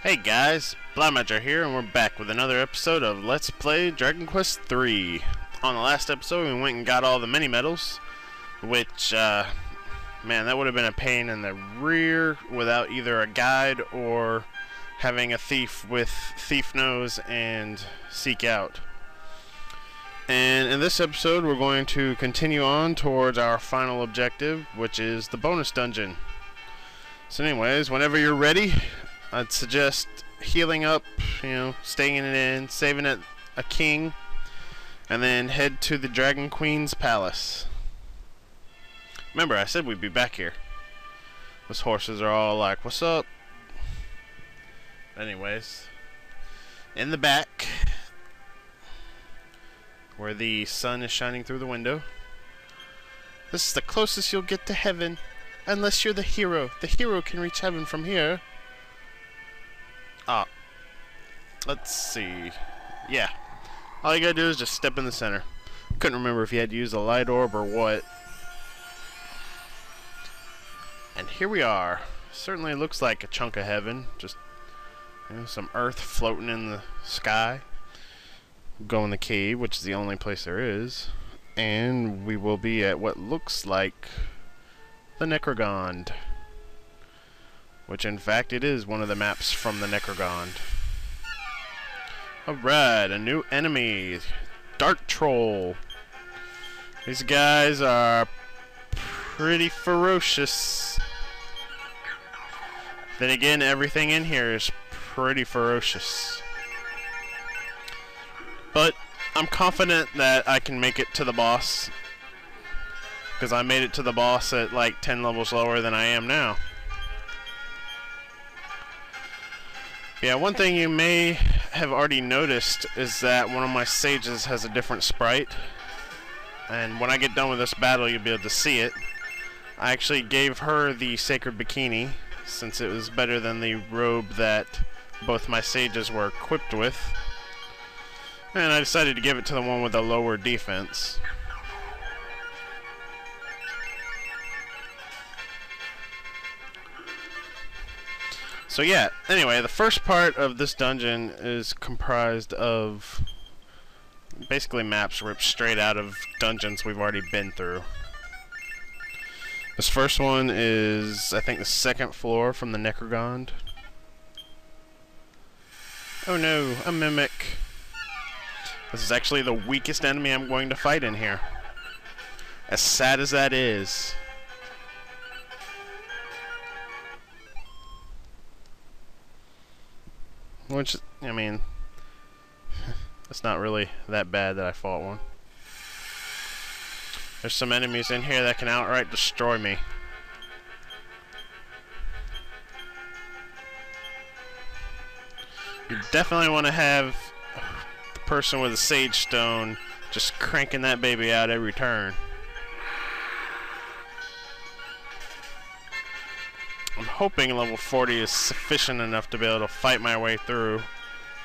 Hey guys, Blaumagier here, and we're back with another episode of Let's Play Dragon Quest III. On the last episode, we went and got all the mini medals, which, man, that would have been a pain in the rear without either a guide or having a thief with Thief Nose and Seek Out. And in this episode, we're going to continue on towards our final objective, which is the bonus dungeon. So anyways, whenever you're ready, I'd suggest healing up, staying it in, saving it a king, and then head to the Dragon Queen's palace. Remember, I said we'd be back here. Those horses are all like, what's up? Anyways, in the back, where the sun is shining through the window, this is the closest you'll get to heaven, unless you're the hero. The hero can reach heaven from here. Let's see. Yeah. All you gotta do is just step in the center. Couldn't remember if you had to use a light orb or what. And here we are. Certainly looks like a chunk of heaven. Just, some earth floating in the sky. Go in the cave, which is the only place there is. And we will be at what looks like the Necrogond. Which, in fact, it is one of the maps from the Necrogond. Alright, a new enemy. Dark Troll. These guys are pretty ferocious. Then again, everything in here is pretty ferocious. But I'm confident that I can make it to the boss. Because I made it to the boss at like 10 levels lower than I am now. Yeah, one thing you may have already noticed is that one of my sages has a different sprite. And when I get done with this battle, you'll be able to see it. I actually gave her the sacred bikini, since it was better than the robe that both my sages were equipped with. And I decided to give it to the one with the lower defense. So yeah, anyway, the first part of this dungeon is comprised of basically maps ripped straight out of dungeons we've already been through. This first one is, I think, the second floor from the Necrogond. Oh no, a mimic. This is actually the weakest enemy I'm going to fight in here. As sad as that is. Which, I mean, it's not really that bad that I fought one. There's some enemies in here that can outright destroy me. You definitely want to have the person with a Sage Stone just cranking that baby out every turn. I'm hoping level 40 is sufficient enough to be able to fight my way through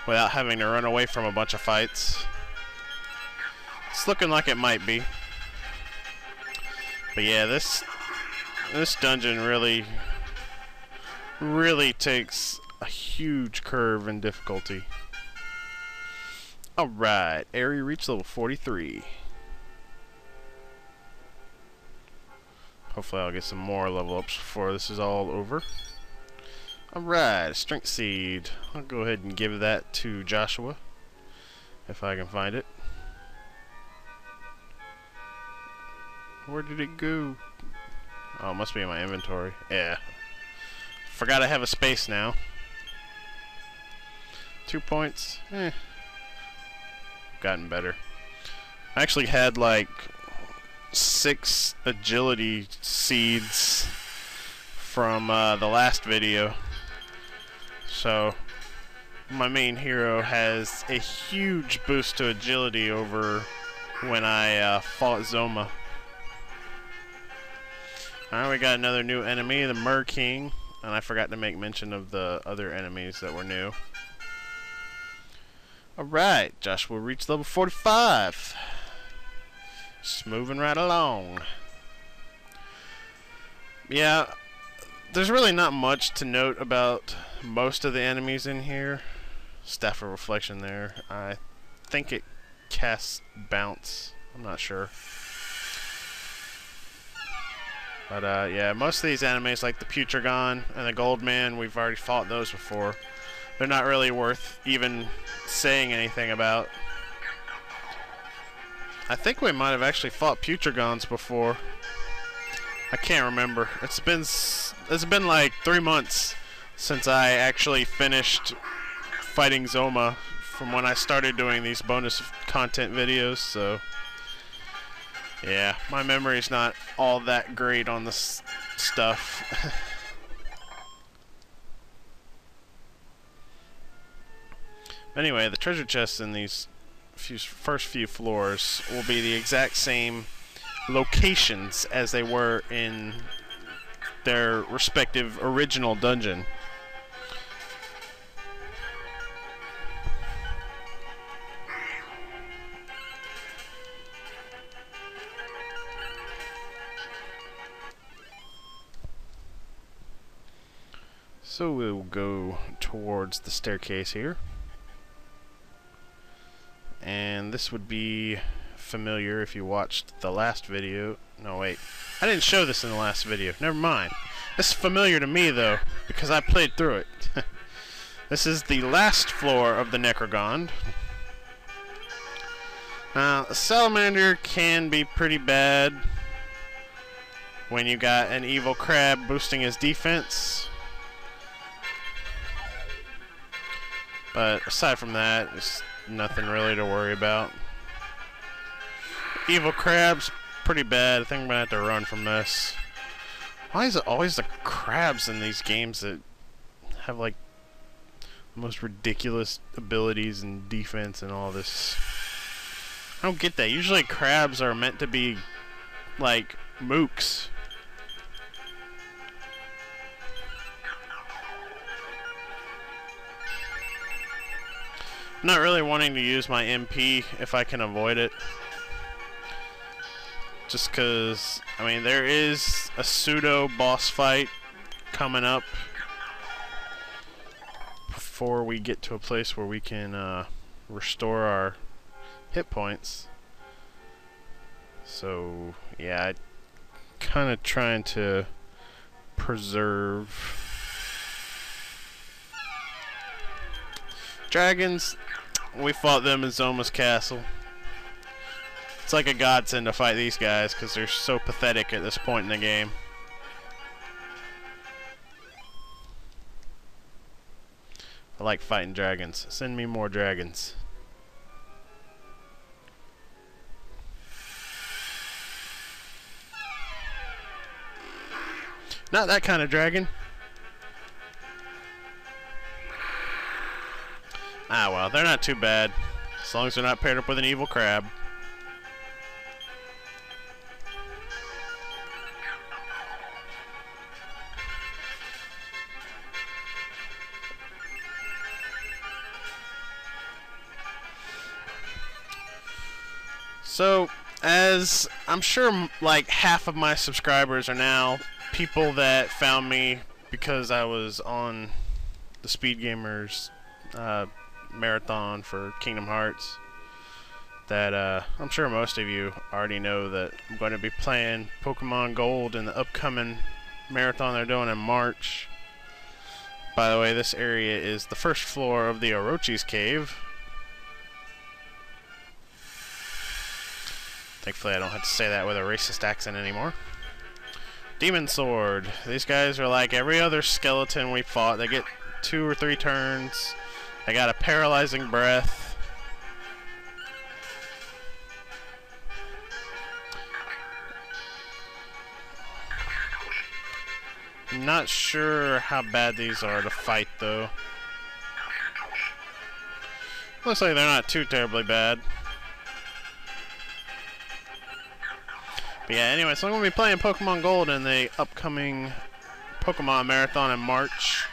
without having to run away from a bunch of fights. It's looking like it might be. But yeah, this dungeon really takes a huge curve in difficulty. Alright, area reach level 43. Hopefully I'll get some more level ups before this is all over. Alright, Strength Seed. I'll go ahead and give that to Joshua, if I can find it. Where did it go? Oh, it must be in my inventory. Yeah. Forgot I have a space now. 2 points. Gotten better. I actually had like 6 agility seeds from the last video. So my main hero has a huge boost to agility over when I fought Zoma. Alright, we got another new enemy, the Mer King, and I forgot to make mention of the other enemies that were new. Alright, Joshua reached level 45. Just moving right along. Yeah, there's really not much to note about most of the enemies in here. Staff of Reflection there. I think it casts bounce. I'm not sure. But yeah, most of these enemies, like the Putragon and the Goldman, we've already fought those before. They're not really worth even saying anything about. I think we might have actually fought Putragons before. I can't remember. It's been like 3 months since I actually finished fighting Zoma from when I started doing these bonus content videos, so yeah, my memory's not all that great on this stuff. Anyway, the treasure chests in these first few floors will be the exact same locations as they were in their respective original dungeon. So we'll go towards the staircase here. And this would be familiar if you watched the last video. No, wait. I didn't show this in the last video. Never mind. This is familiar to me, though, because I played through it. This is the last floor of the Necrogond. Now, a Salamander can be pretty bad when you got an evil crab boosting his defense. But aside from that, it's nothing really to worry about. Evil crab's pretty bad. I think I'm gonna have to run from this. Why is it always the crabs in these games that have like the most ridiculous abilities and defense and all this? I don't get that. Usually crabs are meant to be like mooks. I'm not really wanting to use my MP if I can avoid it. Just because, I mean, there is a pseudo boss fight coming up before we get to a place where we can restore our hit points. So, yeah, I'm kind of trying to preserve. Dragons, we fought them in Zoma's castle. It's like a godsend to fight these guys because they're so pathetic at this point in the game. I like fighting dragons. Send me more dragons. Not that kind of dragon. Ah, well, they're not too bad, as long as they're not paired up with an evil crab. So, as I'm sure like half of my subscribers are now people that found me because I was on the Speed Gamers marathon for Kingdom Hearts, that I'm sure most of you already know that I'm going to be playing Pokemon Gold in the upcoming marathon they're doing in March. By the way, this area is the first floor of the Orochi's Cave. Thankfully I don't have to say that with a racist accent anymore. Demon Sword. These guys are like every other skeleton we fought. They get 2 or 3 turns. They got a paralyzing breath. I'm not sure how bad these are to fight, though. Looks like they're not too terribly bad. But yeah, anyway, so I'm going to be playing Pokemon Gold in the upcoming Pokemon Marathon in March.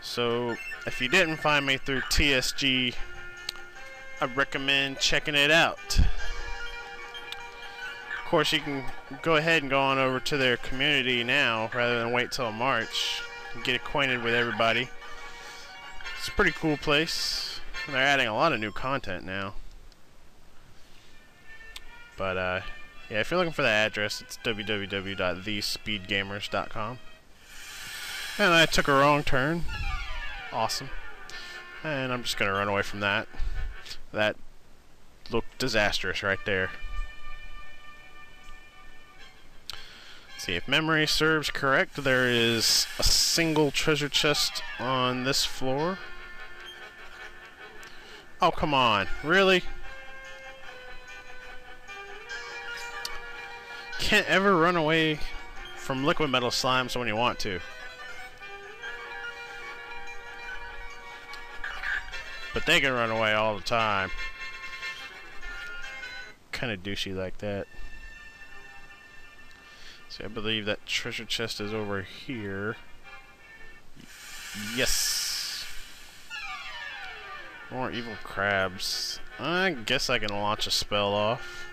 So, if you didn't find me through TSG, I recommend checking it out. Of course, you can go ahead and go on over to their community now rather than wait till March and get acquainted with everybody. It's a pretty cool place. They're adding a lot of new content now. But yeah, if you're looking for the address, it's www.thespeedgamers.com. And I took a wrong turn. Awesome. And I'm just gonna run away from that. That looked disastrous right there. Let's see, if memory serves correct, there is a single treasure chest on this floor. Oh, come on. Really? Can't ever run away from liquid metal slimes when you want to. But they can run away all the time. Kinda douchey like that. So I believe that treasure chest is over here. Yes! More evil crabs. I guess I can launch a spell off.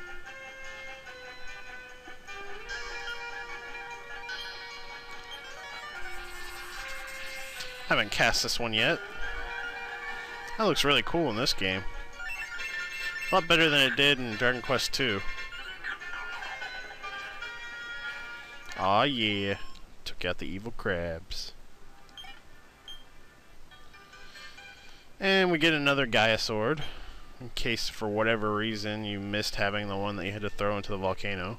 Haven't cast this one yet. That looks really cool in this game. A lot better than it did in Dragon Quest II. Aw yeah. Took out the evil crabs. And we get another Gaia sword. In case for whatever reason you missed having the one that you had to throw into the volcano.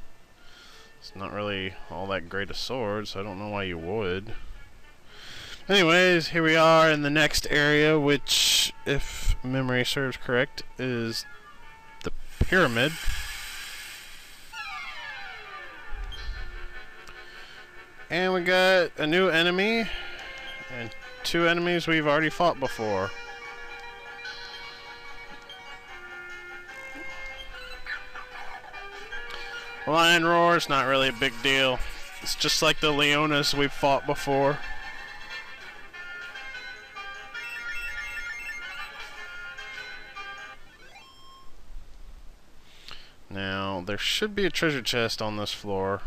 It's not really all that great a sword, so I don't know why you would. Anyways, here we are in the next area, which, if memory serves correct, is the pyramid. And we got a new enemy, and two enemies we've already fought before. Lion Roar's not really a big deal. It's just like the Leonas we've fought before. Now, there should be a treasure chest on this floor.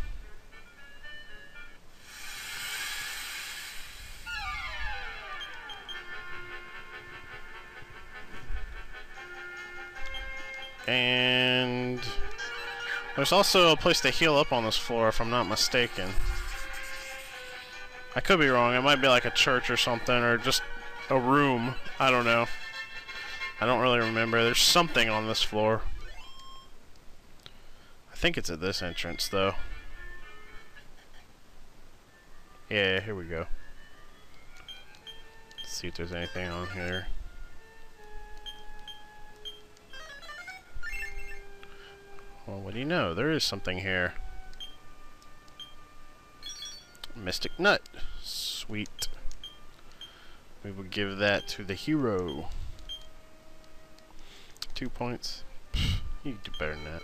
And there's also a place to heal up on this floor, if I'm not mistaken. I could be wrong. It might be like a church or something, or just a room. I don't know. I don't really remember. There's something on this floor. I think it's at this entrance, though. Yeah, here we go. Let's see if there's anything on here. Well, what do you know? There is something here. Mystic Nut. Sweet. We will give that to the hero. 2 points. Pfft, you do better than that.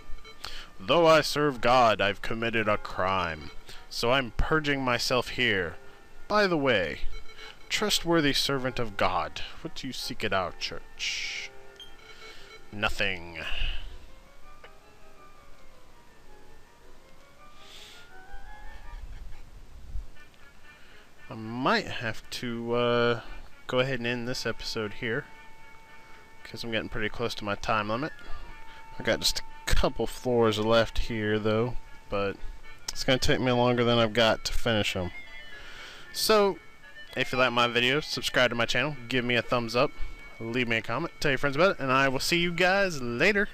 Though I serve God, I've committed a crime. So I'm purging myself here. By the way, trustworthy servant of God, what do you seek at our church? Nothing. I might have to go ahead and end this episode here, because I'm getting pretty close to my time limit. I got just a couple floors left here though, but it's going to take me longer than I've got to finish them. So, if you like my videos, subscribe to my channel, give me a thumbs up, leave me a comment, tell your friends about it, and I will see you guys later.